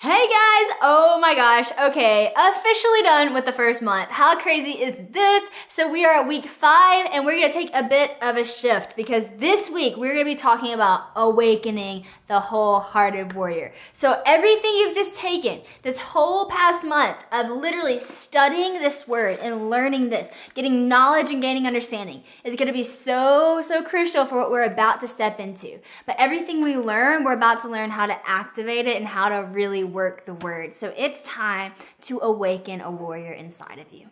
Hey guys! Oh my gosh, okay, officially done with the first month. How crazy is this? So we are at week 5 and we're gonna take a bit of a shift because this week we're gonna be talking about awakening the wholehearted warrior. So everything you've just taken this whole past month of literally studying this word and learning this, getting knowledge and gaining understanding is gonna be so crucial for what we're about to step into. But everything we learn, we're about to learn how to activate it and how to really work the word. So it's time to awaken a warrior inside of you.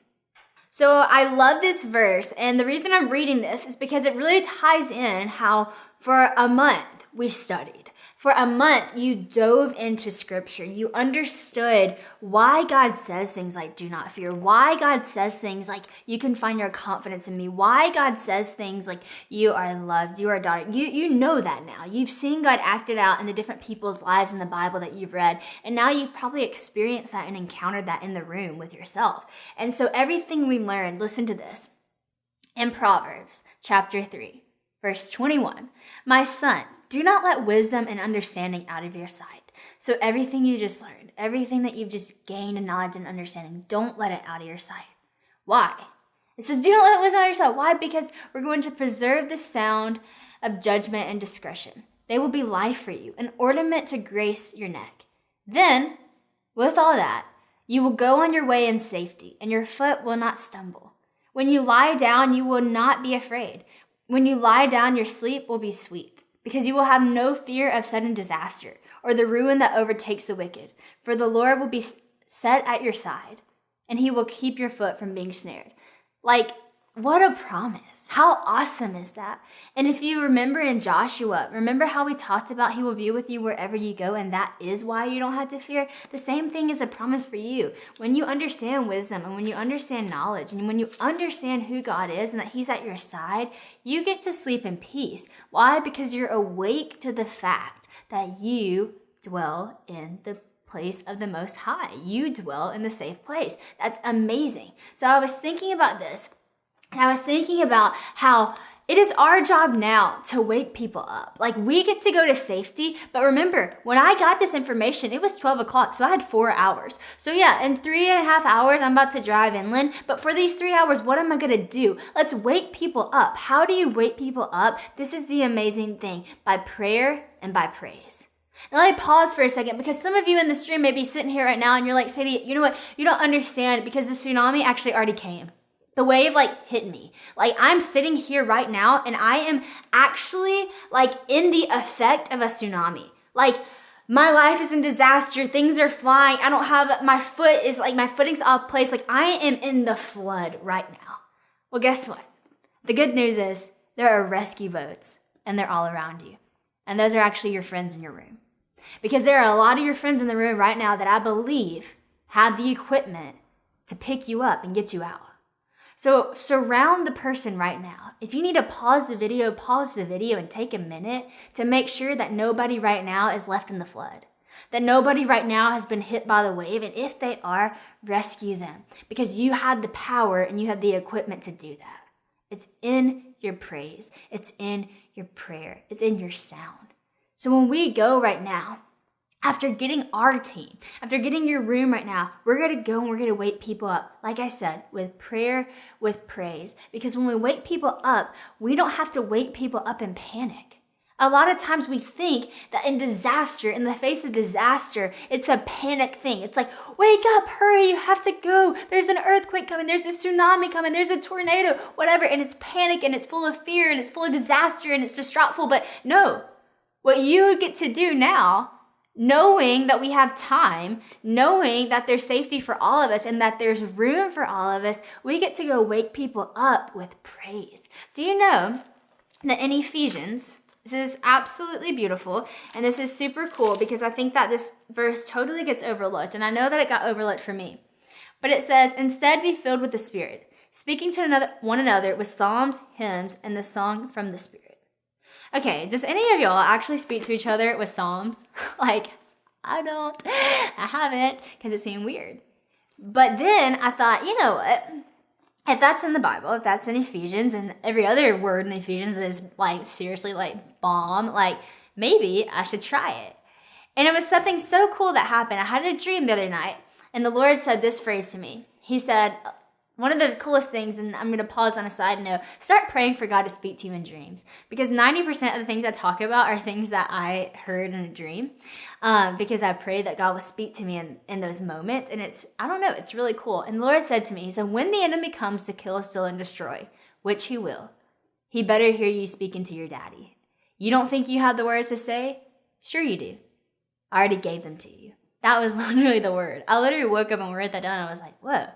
So I love this verse, and the reason I'm reading this is because it really ties in how for a month we studied. For a month, you dove into scripture. You understood why God says things like, do not fear. Why God says things like, you can find your confidence in me. Why God says things like, you are loved, you are a daughter. You know that now. You've seen God acted out in the different people's lives in the Bible that you've read. And now you've probably experienced that and encountered that in the room with yourself. And so everything we learned, listen to this. In Proverbs chapter 3, verse 21, my son, do not let wisdom and understanding out of your sight. So everything you just learned, everything that you've just gained in knowledge and understanding, don't let it out of your sight. Why? It says, do not let wisdom out of your sight. Why? Because we're going to preserve the sound of judgment and discretion. They will be life for you, an ornament to grace your neck. Then, with all that, you will go on your way in safety, and your foot will not stumble. When you lie down, you will not be afraid. When you lie down, your sleep will be sweet. Because you will have no fear of sudden disaster or the ruin that overtakes the wicked. For the Lord will be set at your side, and he will keep your foot from being snared. Like, what a promise. How awesome is that? And if you remember in Joshua, remember how we talked about he will be with you wherever you go, and that is why you don't have to fear? The same thing is a promise for you. When you understand wisdom and when you understand knowledge and when you understand who God is and that he's at your side, you get to sleep in peace. Why? Because you're awake to the fact that you dwell in the place of the Most High. You dwell in the safe place. That's amazing. So I was thinking about this. And I was thinking about how it is our job now to wake people up. Like, we get to go to safety. But remember, when I got this information, it was 12 o'clock. So I had 4 hours. So yeah, in 3.5 hours, I'm about to drive inland. But for these 3 hours, what am I going to do? Let's wake people up. How do you wake people up? This is the amazing thing. By prayer and by praise. Now let me pause for a second because some of you in this room may be sitting here right now and you're like, Sadie, you know what? You don't understand because the tsunami actually already came. The wave hit me. I'm sitting here right now and I am actually in the effect of a tsunami. My life is in disaster. Things are flying. I don't have, my foot is my footing's off place. I am in the flood right now. Well, guess what? The good news is there are rescue boats and they're all around you. And those are actually your friends in your room. Because there are a lot of your friends in the room right now that I believe have the equipment to pick you up and get you out. So surround the person right now. If you need to pause the video and take a minute to make sure that nobody right now is left in the flood. That nobody right now has been hit by the wave. And if they are, rescue them. Because you have the power and you have the equipment to do that. It's in your praise. It's in your prayer. It's in your sound. So when we go right now, after getting our team, after getting your room right now, we're going to go and we're going to wake people up. Like I said, with prayer, with praise. Because when we wake people up, we don't have to wake people up in panic. A lot of times we think that in disaster, in the face of disaster, it's a panic thing. It's like, wake up, hurry, you have to go. There's an earthquake coming. There's a tsunami coming. There's a tornado, whatever. And it's panic and it's full of fear and it's full of disaster and it's distractful. But no, what you get to do now, knowing that we have time, knowing that there's safety for all of us and that there's room for all of us, we get to go wake people up with praise. Do you know that in Ephesians, this is absolutely beautiful and this is super cool because I think that this verse totally gets overlooked and I know that it got overlooked for me. But it says, instead be filled with the Spirit, speaking to one another with psalms, hymns, and the song from the Spirit. Okay, does any of y'all actually speak to each other with psalms? I don't. I haven't because it seemed weird. But then I thought, you know what? If that's in the Bible, if that's in Ephesians, and every other word in Ephesians is seriously bomb, maybe I should try it. And it was something so cool that happened. I had a dream the other night, and the Lord said this phrase to me. He said, one of the coolest things, and I'm going to pause on a side note, start praying for God to speak to you in dreams. Because 90% of the things I talk about are things that I heard in a dream. Because I pray that God will speak to me in those moments. And it's really cool. And the Lord said to me, he said, when the enemy comes to kill, steal, and destroy, which he will, he better hear you speaking to your daddy. You don't think you have the words to say? Sure you do. I already gave them to you. That was literally the word. I literally woke up and wrote that down and I was like, whoa.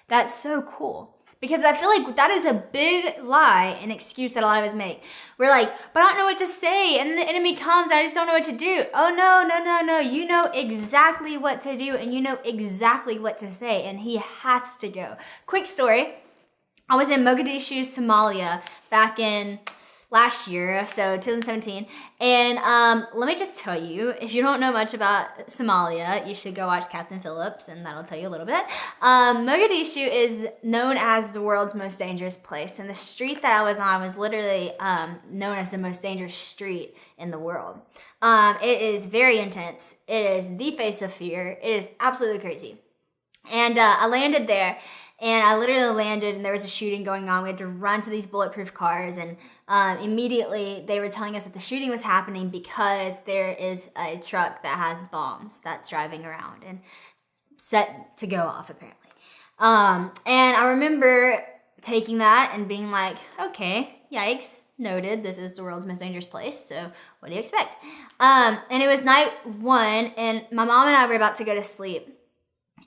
That's so cool. Because I feel like that is a big lie and excuse that a lot of us make. We're like, but I don't know what to say. And then the enemy comes and I just don't know what to do. Oh, no. You know exactly what to do and you know exactly what to say. And he has to go. Quick story. I was in Mogadishu, Somalia back in last year, so 2017. And let me just tell you, if you don't know much about Somalia, you should go watch Captain Phillips, and that'll tell you a little bit. Mogadishu is known as the world's most dangerous place, and the street that I was on was literally known as the most dangerous street in the world. It is very intense. It is the face of fear. It is absolutely crazy. And I landed there. And I literally landed and there was a shooting going on. We had to run to these bulletproof cars. And immediately they were telling us that the shooting was happening because there is a truck that has bombs that's driving around and set to go off apparently. And I remember taking that and being like, okay, yikes, noted. This is the world's most dangerous place. So what do you expect? And it was night 1 and my mom and I were about to go to sleep.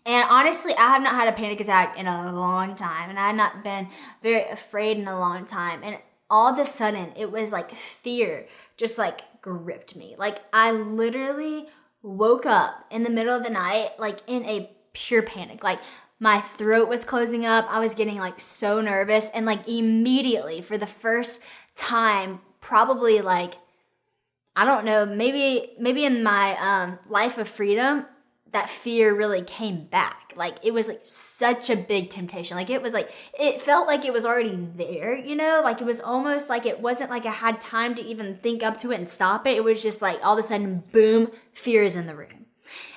And honestly, I have not had a panic attack in a long time. And I had not been very afraid in a long time. And all of a sudden, it was like fear just like gripped me. Like I literally woke up in the middle of the night, like in a pure panic. Like my throat was closing up. I was getting like so nervous. And like immediately for the first time, probably like, I don't know, maybe in my life of freedom, that fear really came back. Like it was like such a big temptation. Like it felt like it was already there, you know? Like it was almost like it wasn't like I had time to even think up to it and stop it. It was just like all of a sudden, boom, fear is in the room.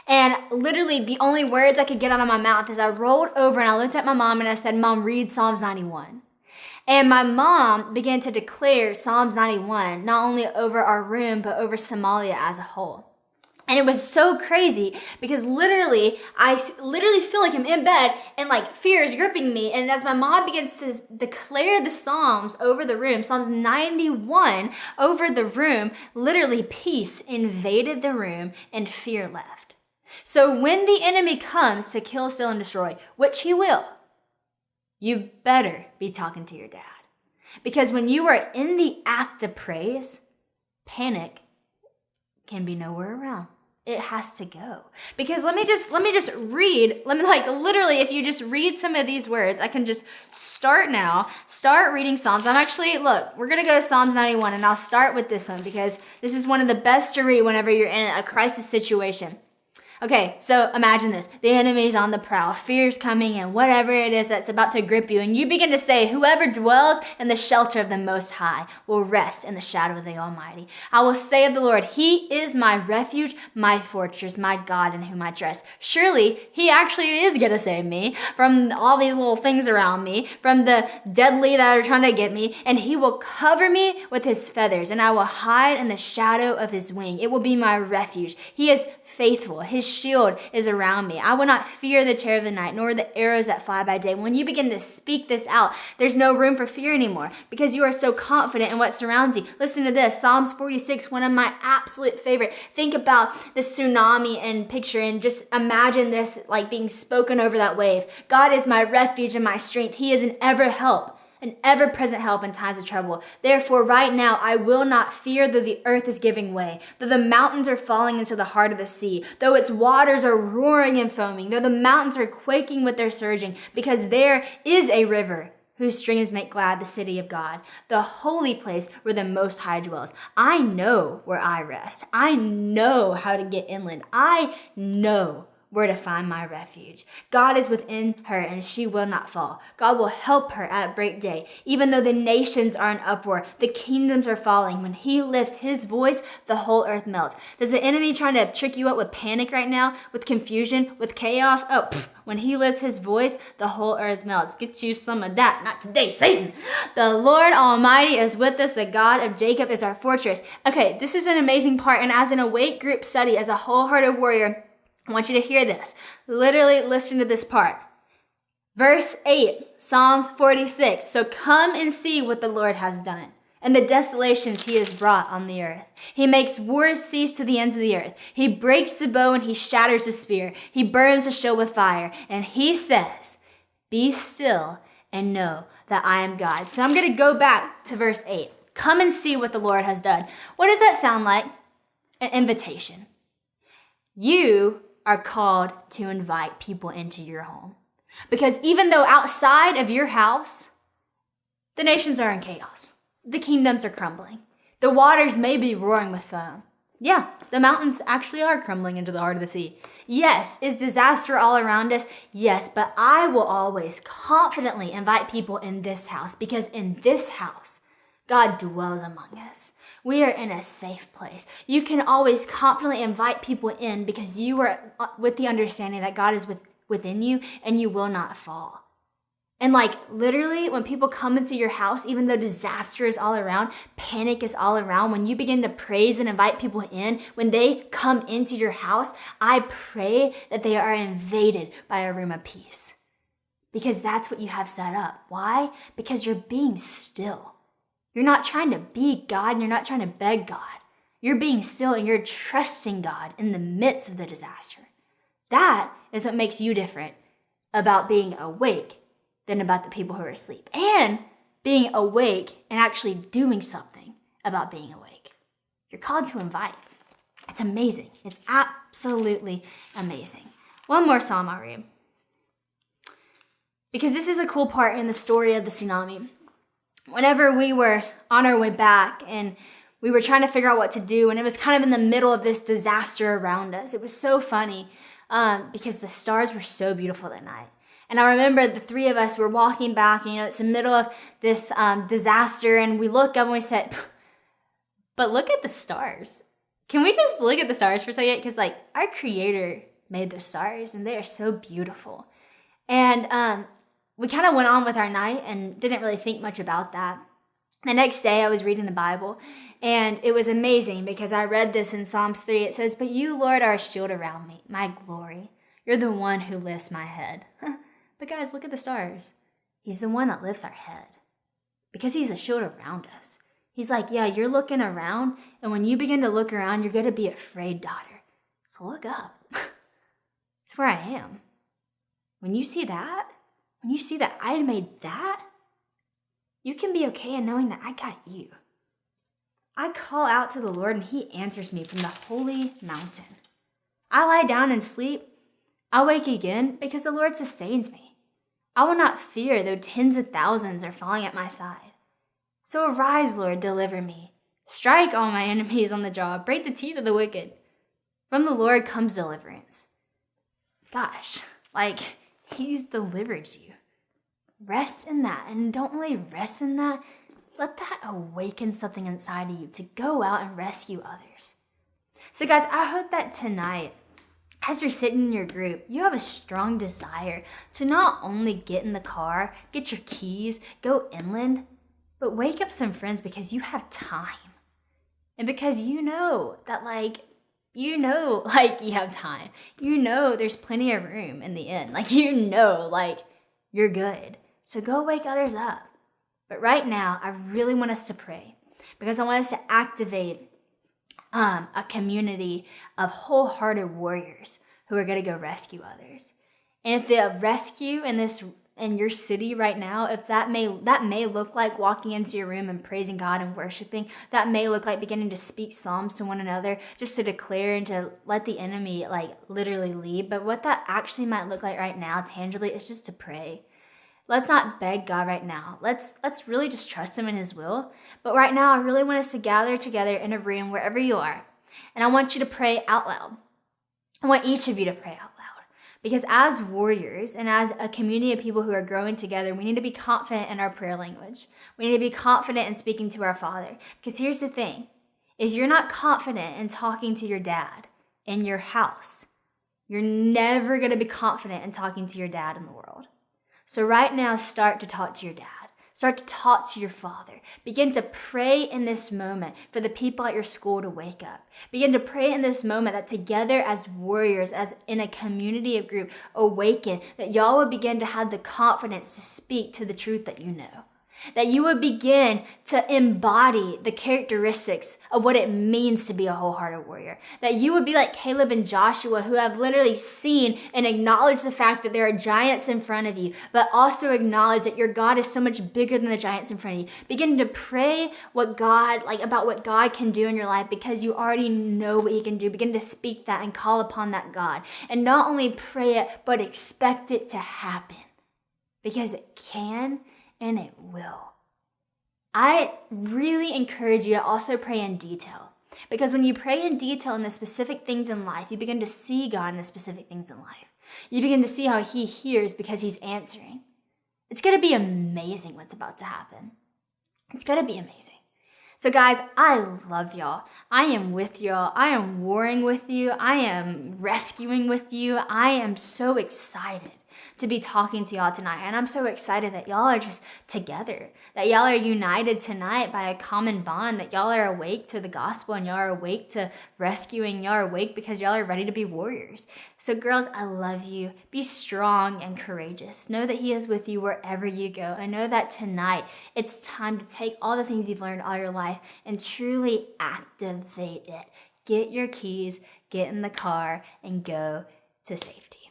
And literally the only words I could get out of my mouth is I rolled over and I looked at my mom and I said, Mom, read Psalms 91. And my mom began to declare Psalms 91, not only over our room, but over Somalia as a whole. And it was so crazy because I literally feel like I'm in bed and like fear is gripping me. And as my mom begins to declare the Psalms over the room, Psalms 91 over the room, literally peace invaded the room and fear left. So when the enemy comes to kill, steal, and destroy, which he will, you better be talking to your dad. Because when you are in the act of praise, panic can be nowhere around. It has to go. Because let me just read, literally, if you just read some of these words, I can just start reading Psalms. We're going to go to Psalms 91 and I'll start with this one because this is one of the best to read whenever you're in a crisis situation. Okay, so imagine this. The enemy's on the prowl. Fear's coming in, whatever it is that's about to grip you. And you begin to say, whoever dwells in the shelter of the Most High will rest in the shadow of the Almighty. I will say of the Lord, He is my refuge, my fortress, my God in whom I trust. Surely He actually is going to save me from all these little things around me, from the deadly that are trying to get me. And He will cover me with His feathers, and I will hide in the shadow of His wing. It will be my refuge. He is faithful. His shield is around me. I will not fear the terror of the night, nor the arrows that fly by day. When you begin to speak this out, there's no room for fear anymore because you are so confident in what surrounds you. Listen to this, Psalms 46, one of my absolute favorite. Think about the tsunami and picture and just imagine this like being spoken over that wave. God is my refuge and my strength. He is an ever-present help in times of trouble. Therefore, right now, I will not fear though the earth is giving way, though the mountains are falling into the heart of the sea, though its waters are roaring and foaming, though the mountains are quaking with their surging, because there is a river whose streams make glad the city of God, the holy place where the Most High dwells. I know where I rest. I know how to get inland. I know where to find my refuge. God is within her and she will not fall. God will help her at break day. Even though the nations are in uproar, the kingdoms are falling. When he lifts his voice, the whole earth melts. Does the enemy trying to trick you up with panic right now, with confusion, with chaos? Oh, when he lifts his voice, the whole earth melts. Get you some of that. Not today, Satan. The Lord Almighty is with us. The God of Jacob is our fortress. Okay, this is an amazing part. And as an Awake group study, as a wholehearted warrior, I want you to hear this. Literally listen to this part. Verse 8, Psalms 46. So come and see what the Lord has done and the desolations he has brought on the earth. He makes wars cease to the ends of the earth. He breaks the bow and he shatters the spear. He burns the shield with fire. And he says, be still and know that I am God. So I'm going to go back to verse 8. Come and see what the Lord has done. What does that sound like? An invitation. You are called to invite people into your home. Because even though outside of your house, the nations are in chaos. The kingdoms are crumbling. The waters may be roaring with foam. Yeah, the mountains actually are crumbling into the heart of the sea. Yes, is disaster all around us? Yes, but I will always confidently invite people in this house because in this house, God dwells among us. We are in a safe place. You can always confidently invite people in because you are with the understanding that God is within you and you will not fall. And like literally when people come into your house, even though disaster is all around, panic is all around, when you begin to praise and invite people in, when they come into your house, I pray that they are invaded by a room of peace. Because that's what you have set up. Why? Because you're being still. You're not trying to be God and you're not trying to beg God. You're being still and you're trusting God in the midst of the disaster. That is what makes you different about being awake than about the people who are asleep. And being awake and actually doing something about being awake. You're called to invite. It's amazing. It's absolutely amazing. One more psalm I'll read. Because this is a cool part in the story of the tsunami. Whenever we were on our way back and we were trying to figure out what to do, and it was kind of in the middle of this disaster around us. It was so funny because the stars were so beautiful that night. And I remember the three of us were walking back, and it's the middle of this disaster, and we look up and we said, but look at the stars. Can we just look at the stars for a second? Because like our Creator made the stars, and they are so beautiful. And we kind of went on with our night and didn't really think much about that. The next day I was reading the Bible and it was amazing because I read this in Psalms 3. It says, but you, Lord, are a shield around me, my glory. You're the one who lifts my head. But guys, look at the stars. He's the one that lifts our head because he's a shield around us. He's like, yeah, you're looking around, and when you begin to look around, you're going to be afraid, daughter. So look up. It's where I am. When you see that I made that, you can be okay in knowing that I got you. I call out to the Lord and he answers me from the holy mountain. I lie down and sleep. I wake again because the Lord sustains me. I will not fear though tens of thousands are falling at my side. So arise, Lord, deliver me. Strike all my enemies on the jaw. Break the teeth of the wicked. From the Lord comes deliverance. Gosh, like he's delivered you. Rest in that, and don't only rest in that, let that awaken something inside of you to go out and rescue others. So guys, I hope that tonight, as you're sitting in your group, you have a strong desire to not only get in the car, get your keys, go inland, but wake up some friends because you have time. And because you know that you have time. You know there's plenty of room in the inn. You're good. So go wake others up. But right now, I really want us to pray because I want us to activate a community of wholehearted warriors who are going to go rescue others. And if the rescue in your city right now, if that may look like walking into your room and praising God and worshiping, that may look like beginning to speak psalms to one another, just to declare and to let the enemy literally leave. But what that actually might look like right now, tangibly, is just to pray. Let's not beg God right now. Let's really just trust him in his will. But right now, I really want us to gather together in a room wherever you are. And I want you to pray out loud. I want each of you to pray out loud. Because as warriors and as a community of people who are growing together, we need to be confident in our prayer language. We need to be confident in speaking to our Father. Because here's the thing. If you're not confident in talking to your dad in your house, you're never going to be confident in talking to your dad in the world. So right now, start to talk to your dad. Start to talk to your Father. Begin to pray in this moment for the people at your school to wake up. Begin to pray in this moment that together as warriors, as in a community of group, awaken, that y'all will begin to have the confidence to speak to the truth that you know. That you would begin to embody the characteristics of what it means to be a wholehearted warrior. That you would be like Caleb and Joshua, who have literally seen and acknowledged the fact that there are giants in front of you, but also acknowledge that your God is so much bigger than the giants in front of you. Begin to pray about what God can do in your life, because you already know what he can do. Begin to speak that and call upon that God. And not only pray it, but expect it to happen, because it can and it will. I really encourage you to also pray in detail, because when you pray in detail in the specific things in life, you begin to see God in the specific things in life. You begin to see how he hears because he's answering. It's going to be amazing what's about to happen. It's going to be amazing. So guys, I love y'all. I am with y'all. I am warring with you. I am rescuing with you. I am so excited to be talking to y'all tonight. And I'm so excited that y'all are just together, that y'all are united tonight by a common bond, that y'all are awake to the gospel and y'all are awake to rescuing. Y'all are awake because y'all are ready to be warriors. So girls, I love you. Be strong and courageous. Know that he is with you wherever you go. And know that tonight it's time to take all the things you've learned all your life and truly activate it. Get your keys, get in the car, and go to safety.